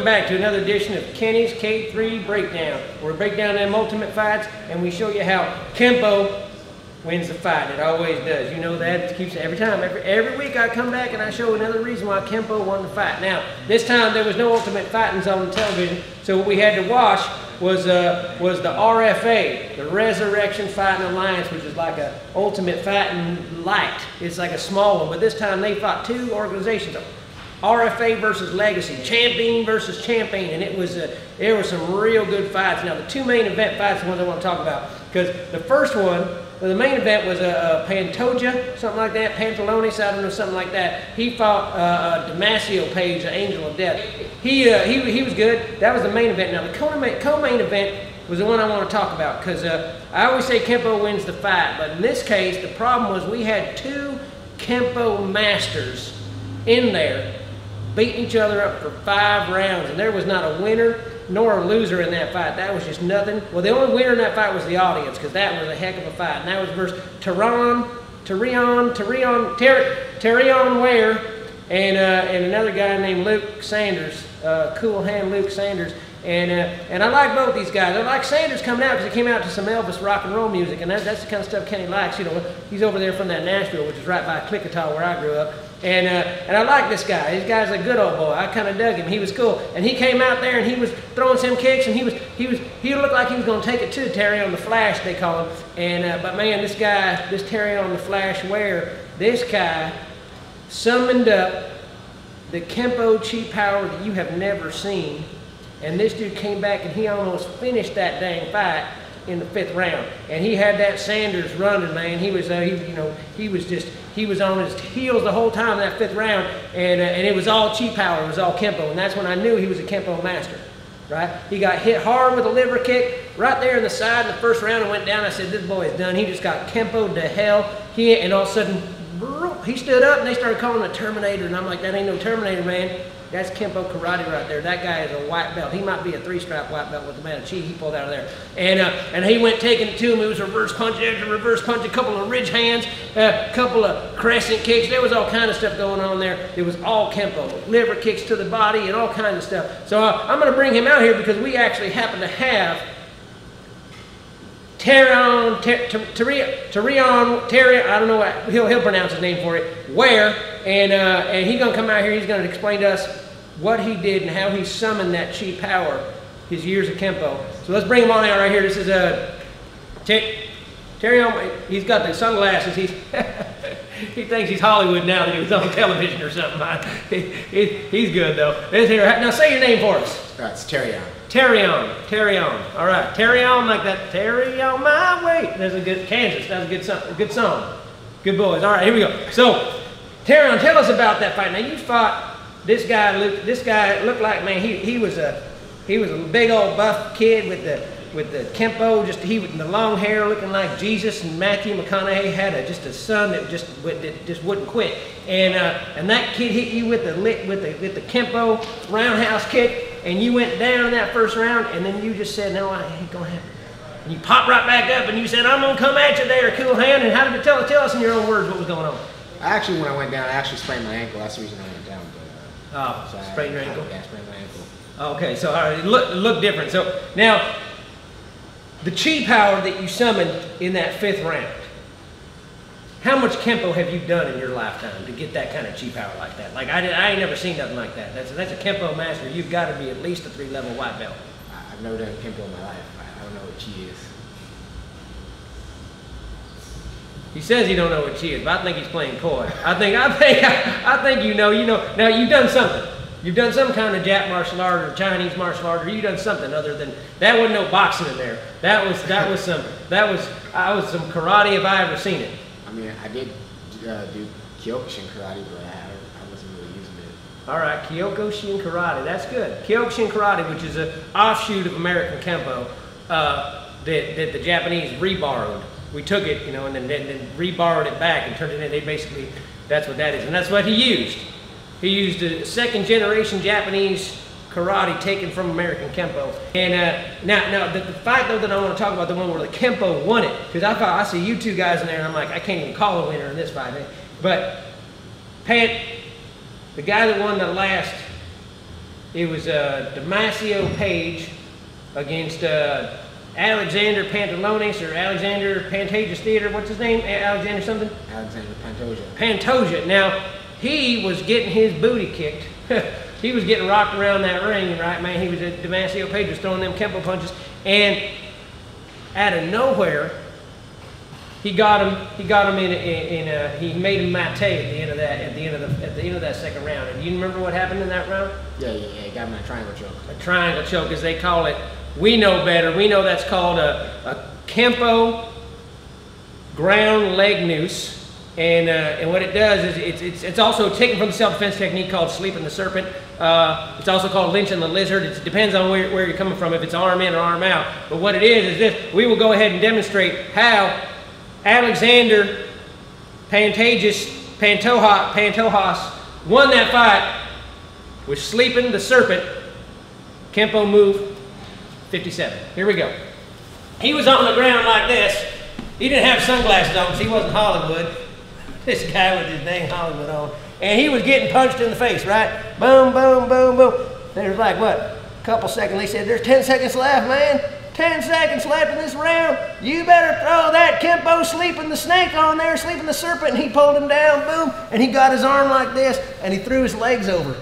welcome back to another edition of Kenny's K3 Breakdown, where we break down them ultimate fights and we show you how Kenpo wins the fight. It always does. You know that. It keeps every time. Every week I come back and I show another reason why Kenpo won the fight. Now, this time there was no ultimate fightings on the television, so what we had to watch was the RFA, the Resurrection Fighting Alliance, which is like a ultimate fighting light. It's like a small one, but this time they fought two organizations. RFA versus Legacy, Champion versus Champion, and it was there were some real good fights. Now the two main event fights are the ones I want to talk about, because the first one, the main event was Pantoja, something like that, Pantalones, I don't know, something like that. He fought Damacio Page, the Angel of Death. He was good. That was the main event. Now the co-main event was the one I want to talk about, because I always say Kenpo wins the fight, but in this case the problem was we had two Kenpo masters in there beating each other up for 5 rounds, and there was not a winner nor a loser in that fight. That was just nothing. Well, the only winner in that fight was the audience, because that was a heck of a fight, and that was versus Terrion Ware and another guy named Luke Sanders, Cool Hand Luke Sanders. And I like both these guys. I like Sanders coming out because he came out to some Elvis rock and roll music, and that's the kind of stuff Kenny likes. You know, he's over there from that Nashville, which is right by Clickataw where I grew up. And I like this guy. This guy's a good old boy. I kind of dug him. He was cool. And he came out there and he was throwing some kicks, and he looked like he was going to take it to Terrion the Flash, they call him. And but man, this guy, this Terrion the Flash Ware, this guy summoned up the Kenpo chi power that you have never seen. And this dude came back and he almost finished that dang fight in the 5th round. And he had that Sanders running, man. He was on his heels the whole time in that 5th round, and it was all chi power. It was all Kenpo, and that's when I knew he was a Kenpo master, right? He got hit hard with a liver kick right there in the side in the 1st round and went down. I said, this boy is done. He just got Kenpo'd to hell. And all of a sudden, he stood up and they started calling him a Terminator, and I'm like, that ain't no Terminator, man. That's Kenpo karate right there. That guy is a white belt. He might be a 3-stripe white belt with the amount of chi he pulled out of there. And he went taking it to him. It was reverse punch after reverse punch, a couple of ridge hands, a couple of crescent kicks. There was all kind of stuff going on there. It was all Kenpo. Liver kicks to the body and all kinds of stuff. So I'm going to bring him out here because we actually happen to have Terrion, I don't know what, he'll pronounce his name for it, Ware, and he's going to come out here, he's going to explain to us what he did and how he summoned that chi power, his years of Kenpo. So let's bring him on out right here. This is Terrion. He's got the sunglasses. He thinks he's Hollywood now that he was on television or something. He's good though. Now say your name for us. It's Terrion. Terrion. All right, Terrion, like that. Terrion my way. That's a good Kansas. That's a good song. Good boys. All right, here we go. So, Terrion, tell us about that fight. Now you fought this guy. This guy looked like, man, he was a big old buff kid with the Kenpo. He with the long hair, looking like Jesus. And Matthew McConaughey had just a son that just wouldn't quit. And that kid hit you with the Kenpo roundhouse kick. And you went down in that 1st round, and then you just said, no, it ain't gonna happen. And you popped right back up, and you said, I'm gonna come at you there, Cool Hand. And how did it tell us in your own words what was going on? Actually, when I went down, I actually sprained my ankle. That's the reason I went down. But, so sprained your ankle? Yeah, sprained my ankle. Okay, so all right, it looked different. So now, the chi power that you summoned in that 5th round, how much Kenpo have you done in your lifetime to get that kind of chi power like that? Like I ain't never seen nothing like that. That's a Kenpo master. You've got to be at least a 3-level white belt. I've never done Kenpo in my life. I don't know what chi is. He says he don't know what chi is, but I think he's playing coy. I think you know. Now you've done something. You've done some kind of Jap martial art or Chinese martial art, or you've done something other than that. Wasn't no boxing in there. That was some karate if I ever seen it. I mean, I did do Kyokushin karate, but I wasn't really using it. All right, Kyokushin karate. That's good. Kyokushin karate, which is an offshoot of American Kenpo that the Japanese reborrowed. We took it, and then reborrowed it back and turned it in. They basically, that's what that is, and that's what he used. He used a 2nd-generation Japanese karate taken from American Kenpo. And now the fight though that I want to talk about, the one where the Kenpo won it, because I see you two guys in there and I'm like, I can't even call a winner in this fight. But the guy that won the last It was Damacio Page against Alexander Pantalones or Alexander Pantojas Theater. What's his name? Alexander something? Alexandre Pantoja. Pantoja. Now, he was getting his booty kicked. He was getting rocked around that ring, right, man? He was at Damacio Page was throwing them Kenpo punches, and out of nowhere, he got him. He made him mate at the end of that second round. And you remember what happened in that round? Yeah. He got him in a triangle choke. A triangle choke, as they call it. We know better. We know that's called a Kenpo ground leg noose. And what it does is it's also taken from the self-defense technique called sleeping the serpent. It's also called lynching the lizard. It depends on where you're coming from, if it's arm in or arm out. But what it is this: we will go ahead and demonstrate how Alexander Pantojas won that fight with sleeping the serpent. Kenpo move 57. Here we go. He was on the ground like this. He didn't have sunglasses on, so he wasn't Hollywood. This guy with his dang Hollywood on. And he was getting punched in the face, right? Boom, boom, boom, boom. There's like, what, a couple seconds. They said, there's 10 seconds left, man. 10 seconds left in this round. You better throw that Kenpo sleeping the snake on there, sleeping the serpent. And he pulled him down, boom. And he got his arm like this, and he threw his legs over.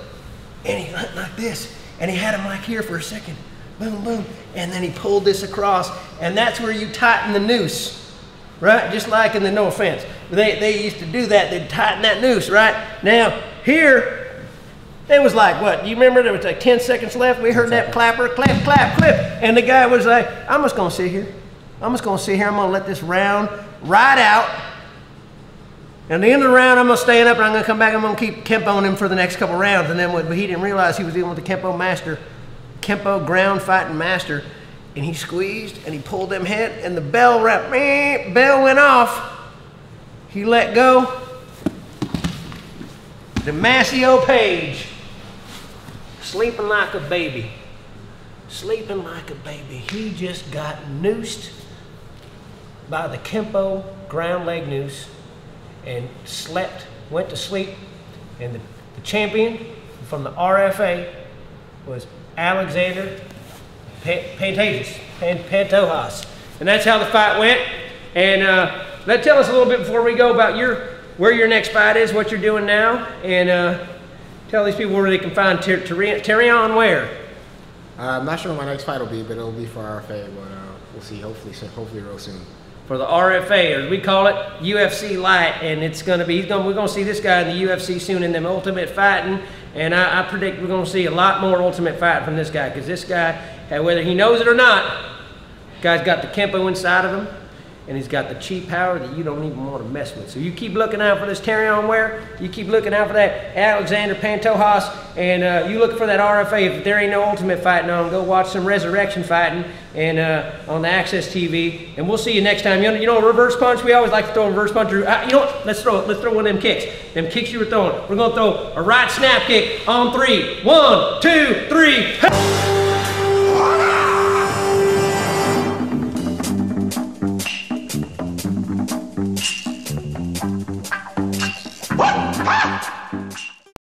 And he went like this. And he had him like here for a second. Boom, boom. And then he pulled this across. And that's where you tighten the noose. Right? Just like in the, no offense, they used to do that. They'd tighten that noose, right? Now, here, it was like, what? You remember there was like 10 seconds left? We heard that clapper, clap, clap, clip. And the guy was like, I'm just going to sit here. I'm just going to sit here. I'm going to let this round ride out. And at the end of the round, I'm going to stand up and I'm going to come back. I'm going to keep Kenpoing him for the next couple rounds. And then but he didn't realize he was dealing with the Kenpo master, Kenpo ground fighting master. And he squeezed and he pulled them head and the bell went off. He let go. Damacio Page, sleeping like a baby. Sleeping like a baby. He just got noosed by the Kenpo ground leg noose and slept, went to sleep. And the champion from the RFA was Alexandre Pantojas. And that's how the fight went. And tell us a little bit before we go about where your next fight is, what you're doing now, and tell these people where they can find Terrion Ware. I'm not sure what my next fight will be, but it'll be for RFA. But we'll see. Hopefully real soon. For the RFA, or we call it UFC Light, and it's going to be we're going to see this guy in the UFC soon in them Ultimate Fighting, and I predict we're going to see a lot more Ultimate Fight from this guy, because this guy, whether he knows it or not, guy's got the Kenpo inside of him, and he's got the chi power that you don't even want to mess with. So you keep looking out for this Terrion Ware, you keep looking out for that Alexander Pantojas, and you look for that RFA. If there ain't no Ultimate Fighting on, go watch some Resurrection Fighting and on the Access TV, and we'll see you next time. You know a reverse punch? We always like to throw a reverse punch. You know what? Let's throw one of them kicks. Them kicks you were throwing. We're going to throw a right snap kick on 3. 1, 2, 3.